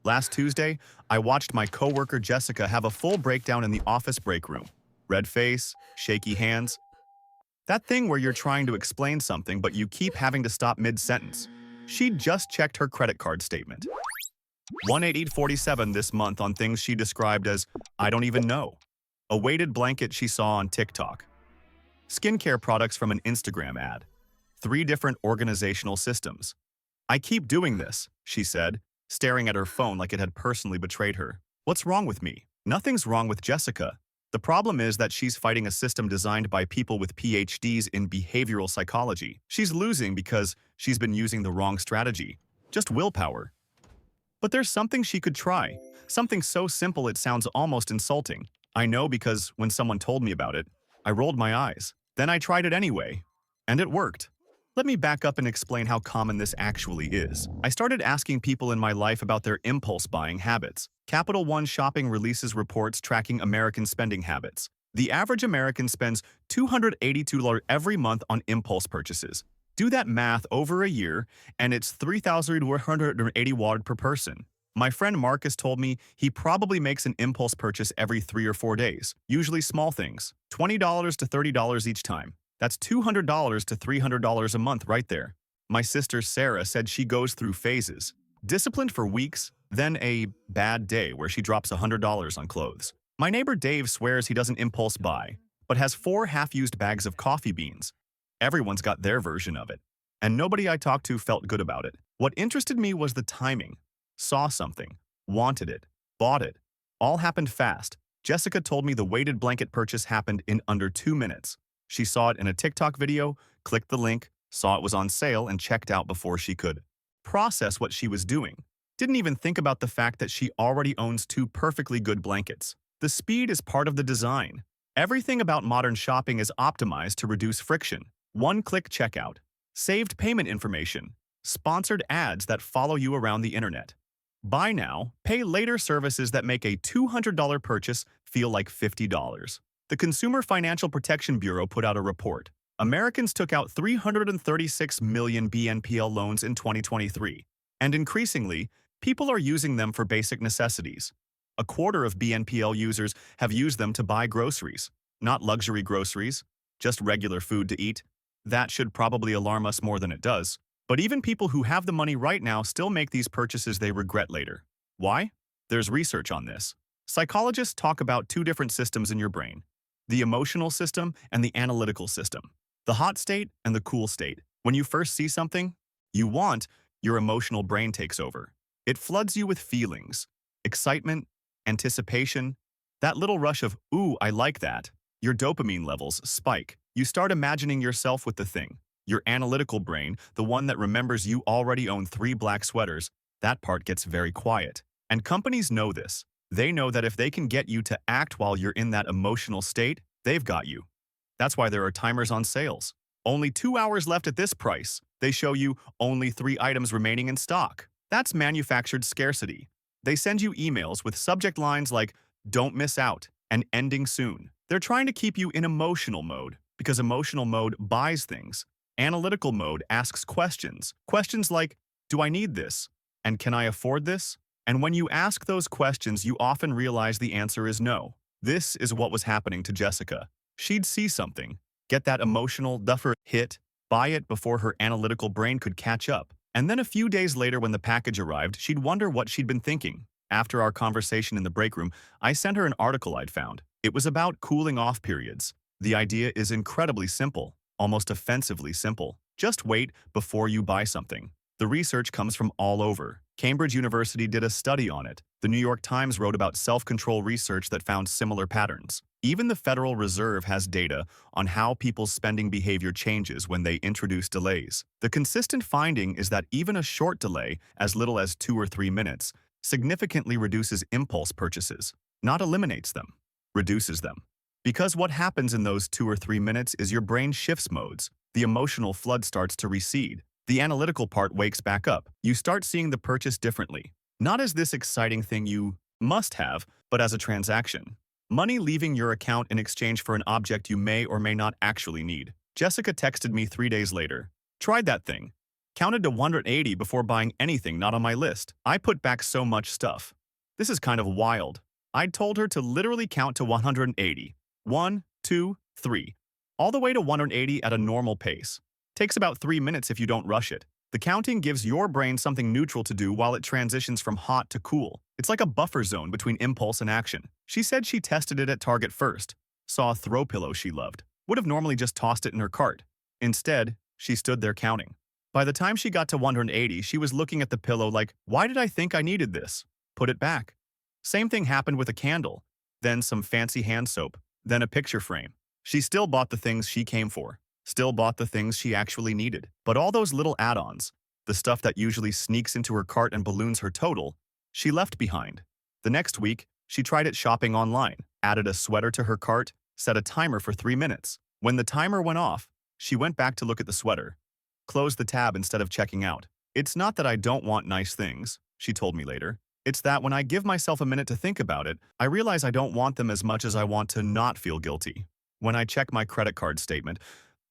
Last Tuesday, I watched my coworker Jessica have a full breakdown in the office break room. Red face, shaky hands. That thing where you're trying to explain something but you keep having to stop mid-sentence. She'd just checked her credit card statement. 188.47 this month on things she described as, I don't even know. A weighted blanket she saw on TikTok. Skincare products from an Instagram ad. 3 different organizational systems. I keep doing this, she said, staring at her phone like it had personally betrayed her. What's wrong with me? Nothing's wrong with Jessica. The problem is that she's fighting a system designed by people with PhDs in behavioral psychology. She's losing because she's been using the wrong strategy. Just willpower. But there's something she could try. Something so simple it sounds almost insulting. I know because when someone told me about it, I rolled my eyes. Then I tried it anyway. And it worked. Let me back up and explain how common this actually is. I started asking people in my life about their impulse buying habits. Capital One Shopping releases reports tracking American spending habits. The average American spends $282 every month on impulse purchases. Do that math over a year, and it's $3,180 per person. My friend Marcus told me he probably makes an impulse purchase every 3 or 4 days, usually small things, $20 to $30 each time. That's $200 to $300 a month right there. My sister Sarah said she goes through phases. Disciplined for weeks, then a bad day where she drops $100 on clothes. My neighbor Dave swears he doesn't impulse buy, but has 4 half-used bags of coffee beans. Everyone's got their version of it, and nobody I talked to felt good about it. What interested me was the timing. Saw something, wanted it, bought it. All happened fast. Jessica told me the weighted blanket purchase happened in under 2 minutes. She saw it in a TikTok video, clicked the link, saw it was on sale, and checked out before she could process what she was doing. Didn't even think about the fact that she already owns 2 perfectly good blankets. The speed is part of the design. Everything about modern shopping is optimized to reduce friction. One-click checkout, saved payment information, sponsored ads that follow you around the internet. Buy now, pay later services that make a $200 purchase feel like $50. The Consumer Financial Protection Bureau put out a report. Americans took out 336 million BNPL loans in 2023, and increasingly, people are using them for basic necessities. A quarter of BNPL users have used them to buy groceries, not luxury groceries, just regular food to eat. That should probably alarm us more than it does. But even people who have the money right now still make these purchases they regret later. Why? There's research on this. Psychologists talk about 2 different systems in your brain. The emotional system and the analytical system. The hot state and the cool state. When you first see something you want, your emotional brain takes over. It floods you with feelings, excitement, anticipation, that little rush of, ooh, I like that. Your dopamine levels spike. You start imagining yourself with the thing. Your analytical brain, the one that remembers you already own 3 black sweaters, that part gets very quiet. And companies know this. They know that if they can get you to act while you're in that emotional state, they've got you. That's why there are timers on sales. Only 2 hours left at this price. They show you only 3 items remaining in stock. That's manufactured scarcity. They send you emails with subject lines like, don't miss out, and ending soon. They're trying to keep you in emotional mode, because emotional mode buys things. Analytical mode asks questions. Questions like, do I need this? And can I afford this? And when you ask those questions, you often realize the answer is no. This is what was happening to Jessica. She'd see something, get that emotional duffer hit, buy it before her analytical brain could catch up. And then a few days later when the package arrived, she'd wonder what she'd been thinking. After our conversation in the break room, I sent her an article I'd found. It was about cooling off periods. The idea is incredibly simple, almost offensively simple. Just wait before you buy something. The research comes from all over. Cambridge University did a study on it. The New York Times wrote about self-control research that found similar patterns. Even the Federal Reserve has data on how people's spending behavior changes when they introduce delays. The consistent finding is that even a short delay, as little as 2 or 3 minutes, significantly reduces impulse purchases, not eliminates them, reduces them. Because what happens in those 2 or 3 minutes is your brain shifts modes. The emotional flood starts to recede. The analytical part wakes back up. You start seeing the purchase differently. Not as this exciting thing you must have, but as a transaction. Money leaving your account in exchange for an object you may or may not actually need. Jessica texted me 3 days later. Tried that thing. Counted to 180 before buying anything not on my list. I put back so much stuff. This is kind of wild. I'd told her to literally count to 180. 1, 2, 3. All the way to 180 at a normal pace. Takes about 3 minutes if you don't rush it. The counting gives your brain something neutral to do while it transitions from hot to cool. It's like a buffer zone between impulse and action. She said she tested it at Target first. Saw a throw pillow she loved. Would have normally just tossed it in her cart. Instead, she stood there counting. By the time she got to 180, she was looking at the pillow like, why did I think I needed this? Put it back. Same thing happened with a candle, then some fancy hand soap, then a picture frame. She still bought the things she came for, still bought the things she actually needed. But all those little add-ons, the stuff that usually sneaks into her cart and balloons her total, she left behind. The next week, she tried it shopping online, added a sweater to her cart, set a timer for 3 minutes. When the timer went off, she went back to look at the sweater. Closed the tab instead of checking out. It's not that I don't want nice things, she told me later. It's that when I give myself a minute to think about it, I realize I don't want them as much as I want to not feel guilty. When I check my credit card statement,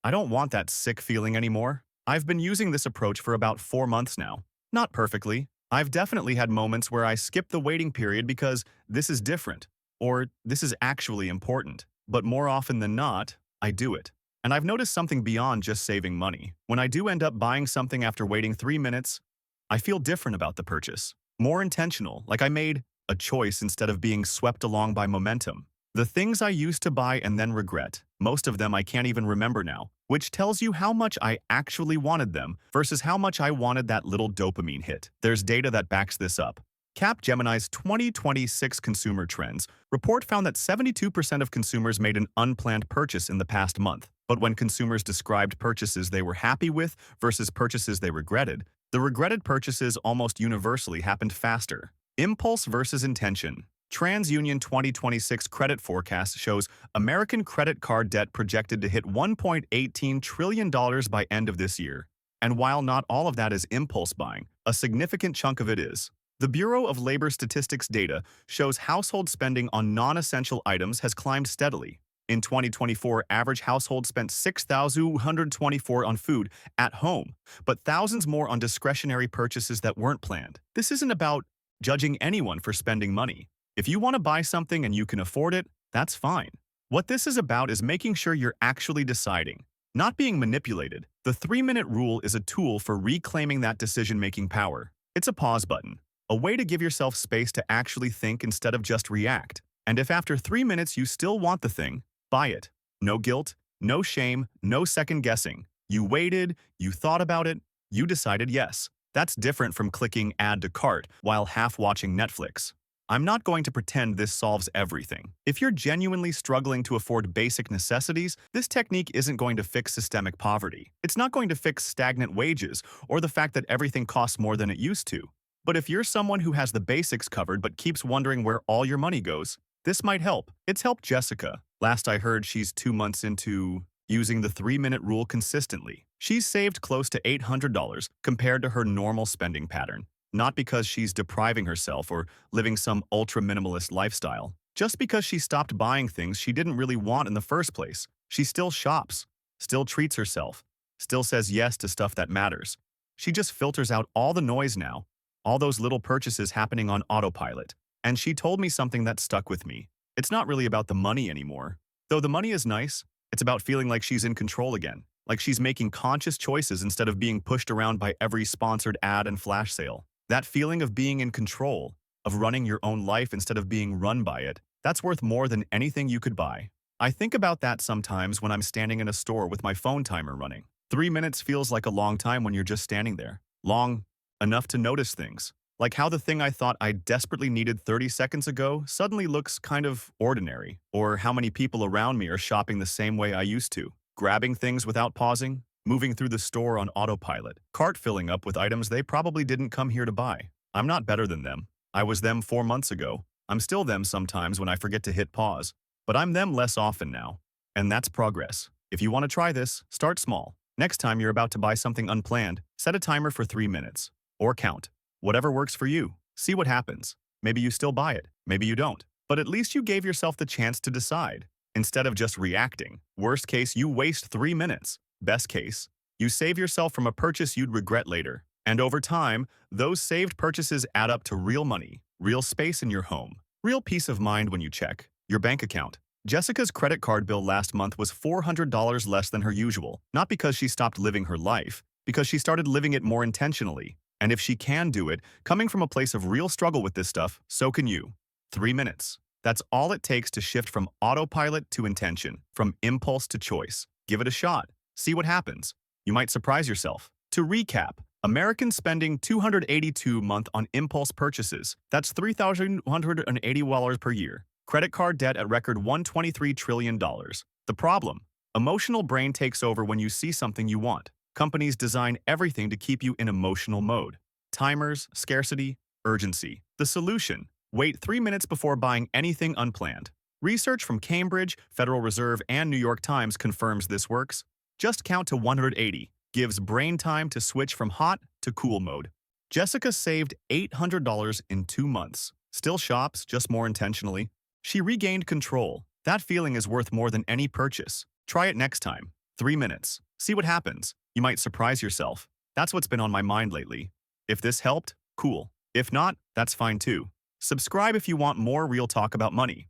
I don't want that sick feeling anymore. I've been using this approach for about 4 months now. Not perfectly. I've definitely had moments where I skip the waiting period because this is different, or this is actually important. But more often than not, I do it. And I've noticed something beyond just saving money. When I do end up buying something after waiting 3 minutes, I feel different about the purchase. More intentional, like I made a choice instead of being swept along by momentum. The things I used to buy and then regret, most of them I can't even remember now, which tells you how much I actually wanted them versus how much I wanted that little dopamine hit. There's data that backs this up. Capgemini's 2026 Consumer Trends report found that 72% of consumers made an unplanned purchase in the past month. But when consumers described purchases they were happy with versus purchases they regretted, the regretted purchases almost universally happened faster. Impulse versus intention. TransUnion 2026 credit forecast shows American credit card debt projected to hit $1.18 trillion by end of this year. And while not all of that is impulse buying, a significant chunk of it is. The Bureau of Labor Statistics data shows household spending on non-essential items has climbed steadily. In 2024, average household spent $6,124 on food at home, but thousands more on discretionary purchases that weren't planned. This isn't about judging anyone for spending money. If you want to buy something and you can afford it, that's fine. What this is about is making sure you're actually deciding, not being manipulated. The 3-minute rule is a tool for reclaiming that decision-making power. It's a pause button. A way to give yourself space to actually think instead of just react. And if after 3 minutes you still want the thing, buy it. No guilt, no shame, no second guessing. You waited, you thought about it, you decided yes. That's different from clicking add to cart while half watching Netflix. I'm not going to pretend this solves everything. If you're genuinely struggling to afford basic necessities, this technique isn't going to fix systemic poverty. It's not going to fix stagnant wages or the fact that everything costs more than it used to. But if you're someone who has the basics covered but keeps wondering where all your money goes, this might help. It's helped Jessica. Last I heard, she's 2 months into using the 3-minute rule consistently. She's saved close to $800 compared to her normal spending pattern. Not because she's depriving herself or living some ultra-minimalist lifestyle. Just because she stopped buying things she didn't really want in the first place. She still shops, still treats herself, still says yes to stuff that matters. She just filters out all the noise now. All those little purchases happening on autopilot. And she told me something that stuck with me. It's not really about the money anymore. Though the money is nice, it's about feeling like she's in control again. Like she's making conscious choices instead of being pushed around by every sponsored ad and flash sale. That feeling of being in control, of running your own life instead of being run by it, that's worth more than anything you could buy. I think about that sometimes when I'm standing in a store with my phone timer running. 3 minutes feels like a long time when you're just standing there. Long enough to notice things. Like how the thing I thought I desperately needed 30 seconds ago suddenly looks kind of ordinary. Or how many people around me are shopping the same way I used to. Grabbing things without pausing, moving through the store on autopilot, cart filling up with items they probably didn't come here to buy. I'm not better than them. I was them 4 months ago. I'm still them sometimes when I forget to hit pause. But I'm them less often now. And that's progress. If you want to try this, start small. Next time you're about to buy something unplanned, set a timer for 3 minutes. Or count. Whatever works for you. See what happens. Maybe you still buy it. Maybe you don't. But at least you gave yourself the chance to decide, instead of just reacting. Worst case, you waste 3 minutes. Best case, You save yourself from a purchase you'd regret later. And over time, those saved purchases add up to real money, real space in your home, real peace of mind when you check your bank account. Jessica's credit card bill last month was $400 less than her usual, not because she stopped living her life, because she started living it more intentionally. And if she can do it, coming from a place of real struggle with this stuff, so can you. 3 minutes. That's all it takes to shift from autopilot to intention, from impulse to choice. Give it a shot. See what happens. You might surprise yourself. To recap, Americans spending $282 a month on impulse purchases. That's $3,180 per year. Credit card debt at record $123 trillion. The problem? Emotional brain takes over when you see something you want. Companies design everything to keep you in emotional mode. Timers, scarcity, urgency. The solution? Wait 3 minutes before buying anything unplanned. Research from Cambridge, Federal Reserve, and New York Times confirms this works. Just count to 180. Gives brain time to switch from hot to cool mode. Jessica saved $800 in 2 months. Still shops, just more intentionally. She regained control. That feeling is worth more than any purchase. Try it next time. 3 minutes. See what happens. You might surprise yourself. That's what's been on my mind lately. If this helped, cool. If not, that's fine too. Subscribe if you want more real talk about money.